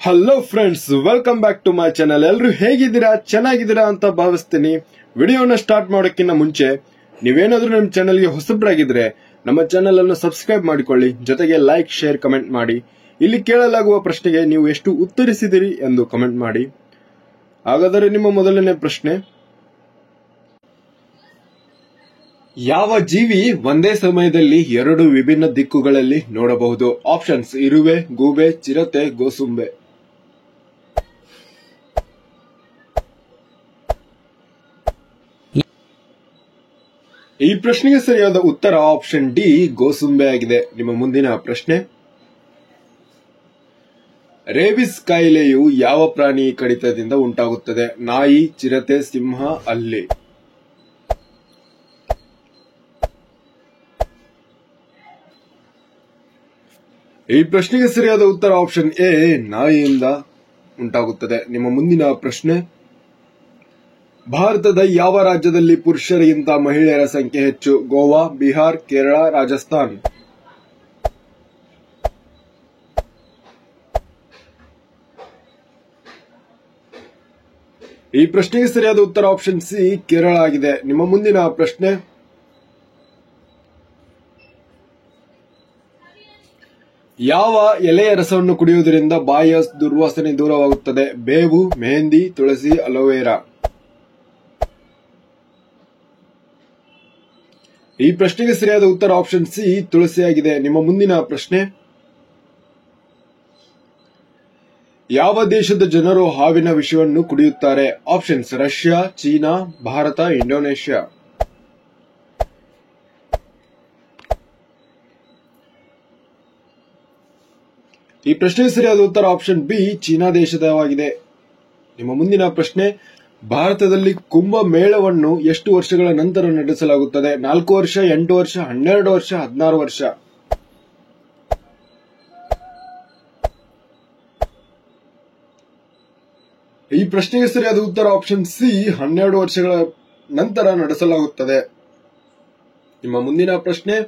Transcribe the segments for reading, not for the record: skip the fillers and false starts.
Hello friends, welcome back to my channel. ಎಲ್ಲರೂ ಹೇಗಿದ್ದೀರಾ? ಚೆನ್ನಾಗಿದ್ದೀರಾ ಅಂತ ಭಾವಿಸ್ತೀನಿ. ವಿಡಿಯೋನ ಸ್ಟಾರ್ಟ್ ಮಾಡೋಕ್ಕಿಂತ ಮುಂಚೆ ನೀವೇನಾದ್ರೂ ನಮ್ಮ ಚಾನಲ್ಗೆ ಹೊಸಬ್ರಾಗಿದ್ರೆ ನಮ್ಮ ಚಾನಲ್ ಅನ್ನು ಸಬ್ಸ್ಕ್ರೈಬ್ ಮಾಡಿಕೊಳ್ಳಿ. ಜೊತೆಗೆ ಲೈಕ್, ಶೇರ್, ಕಮೆಂಟ್ ಮಾಡಿ. ಇಲ್ಲಿ ಕೇಳಲಾಗುವ ಪ್ರಶ್ನೆಗೆ ನೀವು ಎಷ್ಟು ಉತ್ತರಿಸಿದಿರಿ ಎಂದು ಕಮೆಂಟ್ ಮಾಡಿ. ಹಾಗಾದರೆ ನಿಮ್ಮ ಮೊದಲನೇ ಪ್ರಶ್ನೆ, ಯಾವ ಜೀವಿ ಒಂದೇ ಸಮಯದಲ್ಲಿ ಎರಡು ವಿಭಿನ್ನ ದಿಕ್ಕುಗಳಲ್ಲಿ ನೋಡಬಹುದು? ಆಪ್ಷನ್ಸ್: ಇರುವೆ, ಗೂಬೆ, ಚಿರತೆ, ಗೋಸುಂಬೆ. ಈ ಪ್ರಶ್ನೆಗೆ ಸರಿಯಾದ ಉತ್ತರ ಆಪ್ಷನ್ ಡಿ, ಗೋಸುಂಬೆ ಆಗಿದೆ. ನಿಮ್ಮ ಮುಂದಿನ ಪ್ರಶ್ನೆ, ರೇಬಿಸ್ ಕಾಯಿಲೆಯು ಯಾವ ಪ್ರಾಣಿ ಕಡಿತದಿಂದ ಉಂಟಾಗುತ್ತದೆ? ನಾಯಿ, ಚಿರತೆ, ಸಿಂಹ, ಹಲ್ಲಿ. ಈ ಪ್ರಶ್ನೆಗೆ ಸರಿಯಾದ ಉತ್ತರ ಆಪ್ಷನ್ ಎ, ನಾಯಿಯಿಂದ ಉಂಟಾಗುತ್ತದೆ. ನಿಮ್ಮ ಮುಂದಿನ ಪ್ರಶ್ನೆ, ಭಾರತದ ಯಾವ ರಾಜ್ಯದಲ್ಲಿ ಪುರುಷರಿಗಿಂತ ಮಹಿಳೆಯರ ಸಂಖ್ಯೆ ಹೆಚ್ಚು? ಗೋವಾ, ಬಿಹಾರ್, ಕೇರಳ, ರಾಜಸ್ಥಾನ್. ಈ ಪ್ರಶ್ನೆಗೆ ಸರಿಯಾದ ಉತ್ತರ ಆಪ್ಷನ್ ಸಿ, ಕೇರಳ ಆಗಿದೆ. ನಿಮ್ಮ ಮುಂದಿನ ಪ್ರಶ್ನೆ, ಯಾವ ಎಲೆಯ ರಸವನ್ನು ಕುಡಿಯುವುದರಿಂದ ಬಾಯಿಯ ದುರ್ವಾಸನೆ ದೂರವಾಗುತ್ತದೆ? ಬೇವು, ಮೆಹಂದಿ, ತುಳಸಿ, ಅಲೋವೆರಾ. ಈ ಪ್ರಶ್ನೆಗೆ ಸರಿಯಾದ ಉತ್ತರ ಆಪ್ಷನ್ ಸಿ, ತುಳಸಿ ಆಗಿದೆ. ನಿಮ್ಮ ಮುಂದಿನ ಪ್ರಶ್ನೆ, ಯಾವ ದೇಶದ ಜನರು ಹಾವಿನ ವಿಷವನ್ನು ಕುಡಿಯುತ್ತಾರೆ? Options: Russia, China, Bharat, Indonesia. ಈ ಪ್ರಶ್ನೆಗೆ ಸರಿಯಾದ ಉತ್ತರ ಆಪ್ಷನ್ ಬಿ, ಚೀನಾ ದೇಶದವಾಗಿದೆ. ನಿಮ್ಮ ಮುಂದಿನ ಪ್ರಶ್ನೆ, ಭಾರತದಲ್ಲಿ ಕುಂಭ ಮೇಳವನ್ನು ಎಷ್ಟು ವರ್ಷಗಳ ನಂತರ ನಡೆಸಲಾಗುತ್ತದೆ? 4 ವರ್ಷ, 8 ವರ್ಷ, 12 ವರ್ಷ, 16 ವರ್ಷ. ಈ ಪ್ರಶ್ನೆಗೆ ಸರಿಯಾದ ಉತ್ತರ ಆಪ್ಷನ್ ಸಿ, 12 ವರ್ಷಗಳ ನಂತರ ನಡೆಸಲಾಗುತ್ತದೆ. ನಿಮ್ಮ ಮುಂದಿನ ಪ್ರಶ್ನೆ,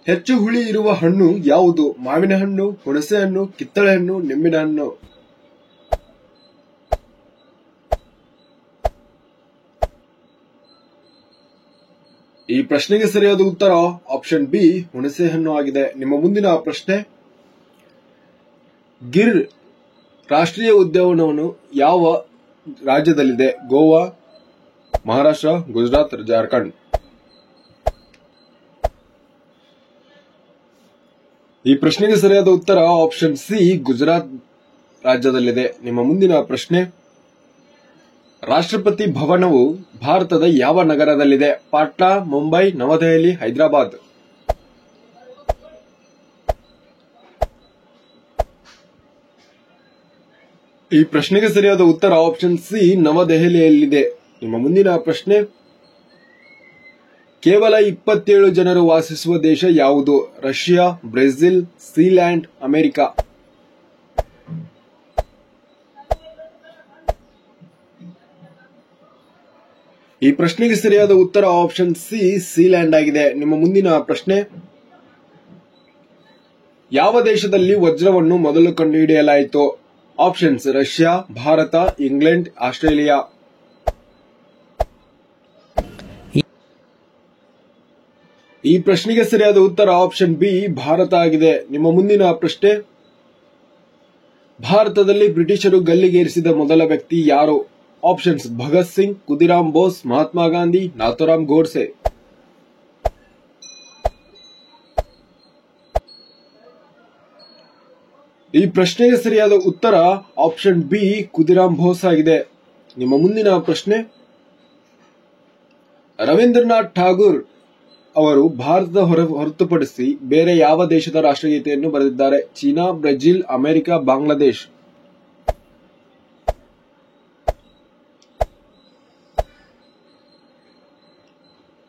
ಹೆಚ್ಚು ಹುಳಿ ಇರುವ ಹಣ್ಣು ಯಾವುದು? ಮಾವಿನ ಹಣ್ಣು, ಹುಣಸೆ ಹಣ್ಣು, ಕಿತ್ತಳೆ ಹಣ್ಣು, ನಿಂಬಿನ ಹಣ್ಣು. ಈ ಪ್ರಶ್ನೆಗೆ ಸರಿಯಾದ ಉತ್ತರ ಆಪ್ಷನ್ ಬಿ, ಹುಣಸೆ ಹಣ್ಣು ಆಗಿದೆ. ನಿಮ್ಮ ಮುಂದಿನ ಪ್ರಶ್ನೆ, ಗಿರ್ ರಾಷ್ಟ್ರೀಯ ಉದ್ಯಾನವನವು ಯಾವ ರಾಜ್ಯದಲ್ಲಿದೆ? ಗೋವಾ, ಮಹಾರಾಷ್ಟ್ರ, ಗುಜರಾತ್, ಜಾರ್ಖಂಡ್. ಈ ಪ್ರಶ್ನೆಗೆ ಸರಿಯಾದ ಉತ್ತರ ಆಪ್ಷನ್ ಸಿ, ಗುಜರಾತ್ ರಾಜ್ಯದಲ್ಲಿದೆ. ನಿಮ್ಮ ಮುಂದಿನ ಪ್ರಶ್ನೆ, ರಾಷ್ಟ್ರಪತಿ ಭವನವು ಭಾರತದ ಯಾವ ನಗರದಲ್ಲಿದೆ? ಪಾಟ್ನಾ, ಮುಂಬೈ, ನವದೆಹಲಿ, ಹೈದರಾಬಾದ್. ಈ ಪ್ರಶ್ನೆಗೆ ಸರಿಯಾದ ಉತ್ತರ ಆಪ್ಷನ್ ಸಿ, ನವದೆಹಲಿಯಲ್ಲಿದೆ. ನಿಮ್ಮ ಮುಂದಿನ ಪ್ರಶ್ನೆ, ಕೇವಲ 27 ಜನರು ವಾಸಿಸುವ ದೇಶ ಯಾವುದು? Russia, Brazil, Sealand, America. ಈ ಪ್ರಶ್ನೆಗೆ ಸರಿಯಾದ ಉತ್ತರ ಆಪ್ಷನ್ ಸಿ, ಸೀಲ್ಯಾಂಡ್ ಆಗಿದೆ. ನಿಮ್ಮ ಮುಂದಿನ ಪ್ರಶ್ನೆ, ಯಾವ ದೇಶದಲ್ಲಿ ವಜ್ರವನ್ನು ಮೊದಲು ಕಂಡುಹಿಡಿಯಲಾಯಿತು? Options: Russia, Bharat, England, Australia. ಈ ಪ್ರಶ್ನೆಗೆ ಸರಿಯಾದ ಉತ್ತರ ಆಪ್ಷನ್ ಬಿ, ಭಾರತ ಆಗಿದೆ. ನಿಮ್ಮ ಮುಂದಿನ ಪ್ರಶ್ನೆ, ಭಾರತದಲ್ಲಿ ಬ್ರಿಟಿಷರು ಗಲ್ಲಿಗೇರಿಸಿದ ಮೊದಲ ವ್ಯಕ್ತಿ ಯಾರು? ಆಪ್ಷನ್ಸ್: ಭಗತ್ ಸಿಂಗ್, ಖುದಿರಾಮ್ ಬೋಸ್, ಮಹಾತ್ಮ ಗಾಂಧಿ, ನಾಥೂರಾಮ್ ಗೋಡ್ಸೆ. ಈ ಪ್ರಶ್ನೆಗೆ ಸರಿಯಾದ ಉತ್ತರ ಆಪ್ಷನ್ ಬಿ, ಖುದಿರಾಮ್ ಬೋಸ್ ಆಗಿದೆ. ನಿಮ್ಮ ಮುಂದಿನ ಪ್ರಶ್ನೆ, ರವೀಂದ್ರನಾಥ್ ಠಾಗೂರ್ ಅವರು ಭಾರತದ ಹೊರತುಪಡಿಸಿ ಬೇರೆ ಯಾವ ದೇಶದ ರಾಷ್ಟ್ರಗೀತೆಯನ್ನು ಬರೆದಿದ್ದಾರೆ? China, Brazil, America, Bangladesh.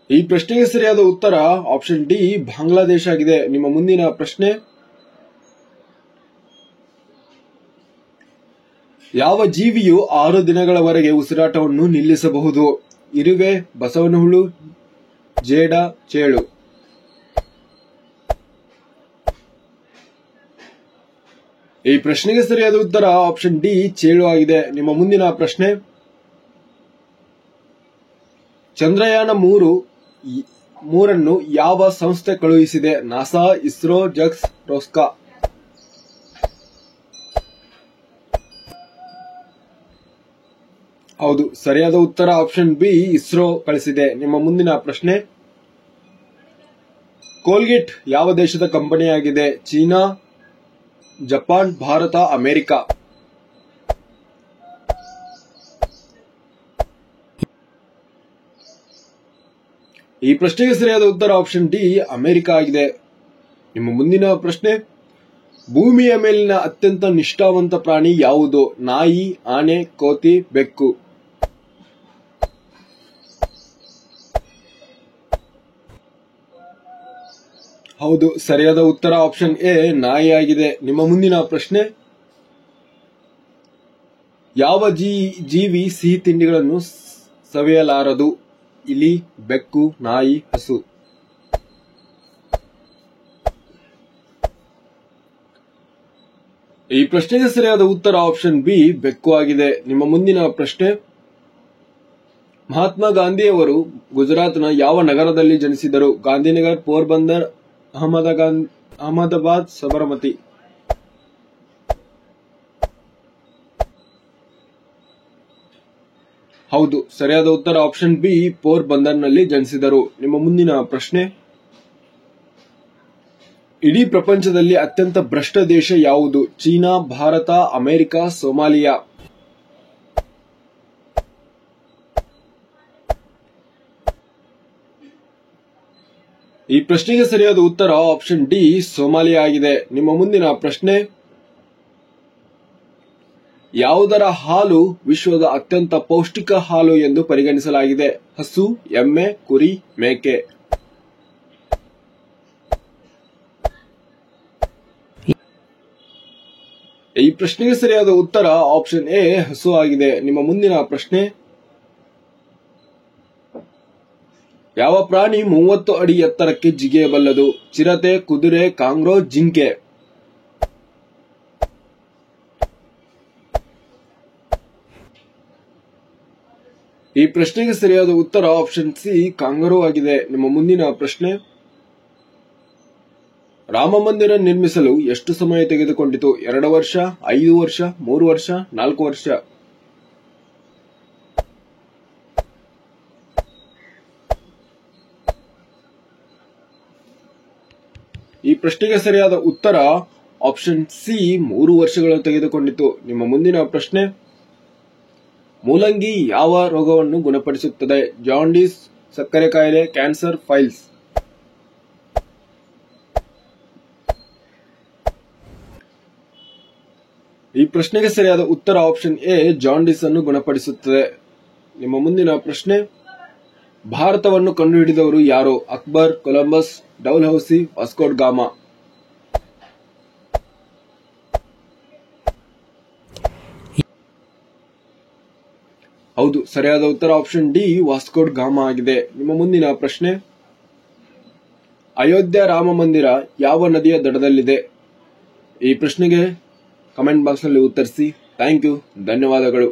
ಈ ಪ್ರಶ್ನೆಗೆ ಸರಿಯಾದ ಉತ್ತರ ಆಪ್ಷನ್ ಡಿ, ಬಾಂಗ್ಲಾದೇಶ ಆಗಿದೆ. ನಿಮ್ಮ ಮುಂದಿನ ಪ್ರಶ್ನೆ, ಯಾವ ಜೀವಿಯು 6 ದಿನಗಳವರೆಗೆ ಉಸಿರಾಟವನ್ನು ನಿಲ್ಲಿಸಬಹುದು? ಇರುವೆ, ಬಸವನ ಹುಳು, ಜೇಡ, ಚೇಳು. ಈ ಪ್ರಶ್ನೆಗೆ ಸರಿಯಾದ ಉತ್ತರ ಆಪ್ಷನ್ ಡಿ ಚೇಳು ಆಗಿದೆ. ನಿಮ್ಮ ಮುಂದಿನ ಪ್ರಶ್ನೆ, ಚಂದ್ರಯಾನ ಮೂರನ್ನು ಯಾವ ಸಂಸ್ಥೆ ಕಳುಹಿಸಿದೆ? ನಾಸಾ, ಇಸ್ರೋ, ಜಕ್ಸ್, ರೋಸ್ಕಾ. ಹೌದು, ಸರಿಯಾದ ಉತ್ತರ ಆಪ್ಷನ್ ಬಿ ಇಸ್ರೋ ಕಳಿಸಿದೆ. ನಿಮ್ಮ ಮುಂದಿನ ಪ್ರಶ್ನೆ, ಕೋಲ್ಗೇಟ್ ಯಾವ ದೇಶದ ಕಂಪನಿಯಾಗಿದೆ? China, Japan, Bharat, America. ಈ ಪ್ರಶ್ನೆಗೆ ಸರಿಯಾದ ಉತ್ತರ ಆಪ್ಷನ್ ಡಿ ಅಮೆರಿಕ ಆಗಿದೆ. ನಿಮ್ಮ ಮುಂದಿನ ಪ್ರಶ್ನೆ, ಭೂಮಿಯ ಮೇಲಿನ ಅತ್ಯಂತ ನಿಷ್ಠಾವಂತ ಪ್ರಾಣಿ ಯಾವುದು? ನಾಯಿ, ಆನೆ, ಕೋತಿ, ಬೆಕ್ಕು. ಹೌದು, ಸರಿಯಾದ ಉತ್ತರ ಆಪ್ಷನ್ ಎ ನಾಯಿ ಆಗಿದೆ. ನಿಮ್ಮ ಮುಂದಿನ ಪ್ರಶ್ನೆ, ಯಾವ ಜೀವಿ ಸಿಹಿ ತಿಂಡಿಗಳನ್ನು ಸವಿಯಲಾರದು? ಇಲಿ, ಬೆಕ್ಕು, ನಾಯಿ, ಹಸು. ಈ ಪ್ರಶ್ನೆಗೆ ಸರಿಯಾದ ಉತ್ತರ ಆಪ್ಷನ್ ಬಿ ಬೆಕ್ಕು ಆಗಿದೆ. ನಿಮ್ಮ ಮುಂದಿನ ಪ್ರಶ್ನೆ, ಮಹಾತ್ಮ ಗಾಂಧಿಯವರು ಗುಜರಾತ್ನ ಯಾವ ನಗರದಲ್ಲಿ ಜನಿಸಿದರು? ಗಾಂಧಿನಗರ್, ಪೋರ್ಬಂದರ್, ಅಹಮದಾಬಾದ್, ಸಬರಮತಿ. ಹೌದು, ಸರಿಯಾದ ಉತ್ತರ ಆಪ್ಷನ್ ಬಿ ಪೋರ್ಬಂದರ್ನಲ್ಲಿ ಜನಿಸಿದರು. ನಿಮ್ಮ ಮುಂದಿನ ಪ್ರಶ್ನೆ, ಇಡೀ ಪ್ರಪಂಚದಲ್ಲಿ ಅತ್ಯಂತ ಭ್ರಷ್ಟ ದೇಶ ಯಾವುದು? China, Bharat, America, Somalia. ಈ ಪ್ರಶ್ನೆಗೆ ಸರಿಯಾದ ಉತ್ತರ ಆಪ್ಷನ್ ಡಿ ಸೋಮಾಲಿಯಾ ಆಗಿದೆ. ನಿಮ್ಮ ಮುಂದಿನ ಪ್ರಶ್ನೆ, ಯಾವುದರ ಹಾಲು ವಿಶ್ವದ ಅತ್ಯಂತ ಪೌಷ್ಟಿಕ ಹಾಲು ಎಂದು ಪರಿಗಣಿಸಲಾಗಿದೆ? ಹಸು, ಎಮ್ಮೆ, ಕುರಿ, ಮೇಕೆ. ಈ ಪ್ರಶ್ನೆಗೆ ಸರಿಯಾದ ಉತ್ತರ ಆಪ್ಷನ್ ಎ ಹಸು ಆಗಿದೆ. ನಿಮ್ಮ ಮುಂದಿನ ಪ್ರಶ್ನೆ, ಯಾವ ಪ್ರಾಣಿ 30 ಅಡಿ ಎತ್ತರಕ್ಕೆ ಜಿಗಿಯಬಲ್ಲದು? ಚಿರತೆ, ಕುದುರೆ, ಕಾಂಗ್ರೋ, ಜಿಂಕೆ. ಈ ಪ್ರಶ್ನೆಗೆ ಸರಿಯಾದ ಉತ್ತರ ಆಪ್ಷನ್ ಸಿ ಕಾಂಗರೂ ಆಗಿದೆ. ನಿಮ್ಮ ಮುಂದಿನ ಪ್ರಶ್ನೆ, ರಾಮ ಮಂದಿರ ನಿರ್ಮಿಸಲು ಎಷ್ಟು ಸಮಯ ತೆಗೆದುಕೊಂಡಿತು? 2 ವರ್ಷ, 5 ವರ್ಷ, 3 ವರ್ಷ, 4 ವರ್ಷ. ಈ ಪ್ರಶ್ನೆಗೆ ಸರಿಯಾದ ಉತ್ತರ ಆಪ್ಷನ್ ಸಿ 3 ವರ್ಷಗಳನ್ನು ತೆಗೆದುಕೊಂಡಿತು. ನಿಮ್ಮ ಮುಂದಿನ ಪ್ರಶ್ನೆ, ಮೂಲಂಗಿ ಯಾವ ರೋಗವನ್ನು ಗುಣಪಡಿಸುತ್ತದೆ? ಜಾಂಡೀಸ್, ಸಕ್ಕರೆ ಕಾಯಿಲೆ, ಕ್ಯಾನ್ಸರ್, ಫೈಲ್ಸ್. ಈ ಪ್ರಶ್ನೆಗೆ ಸರಿಯಾದ ಉತ್ತರ ಆಪ್ಷನ್ ಎ ಜಾಂಡೀಸ್ ಅನ್ನು ಗುಣಪಡಿಸುತ್ತದೆ. ನಿಮ್ಮ ಮುಂದಿನ ಪ್ರಶ್ನೆ, ಭಾರತವನ್ನು ಕಂಡುಹಿಡಿದವರು ಯಾರು? ಅಕ್ಬರ್, ಕೊಲಂಬಸ್, ಡೌಲ್ಹೌಸಿ, ವಾಸ್ಕೋ ಡ ಗಾಮಾ. ಹೌದು, ಸರಿಯಾದ ಉತ್ತರ ಆಪ್ಷನ್ ಡಿ ವಾಸ್ಕೋ ಡ ಗಾಮಾ ಆಗಿದೆ. ನಿಮ್ಮ ಮುಂದಿನ ಪ್ರಶ್ನೆ, ಅಯೋಧ್ಯ ರಾಮ ಮಂದಿರ ಯಾವ ನದಿಯ ದಡದಲ್ಲಿದೆ? ಈ ಪ್ರಶ್ನೆಗೆ ಕಮೆಂಟ್ ಬಾಕ್ಸ್ ನಲ್ಲಿ ಉತ್ತರಿಸಿ. ಥ್ಯಾಂಕ್ ಯು, ಧನ್ಯವಾದಗಳು.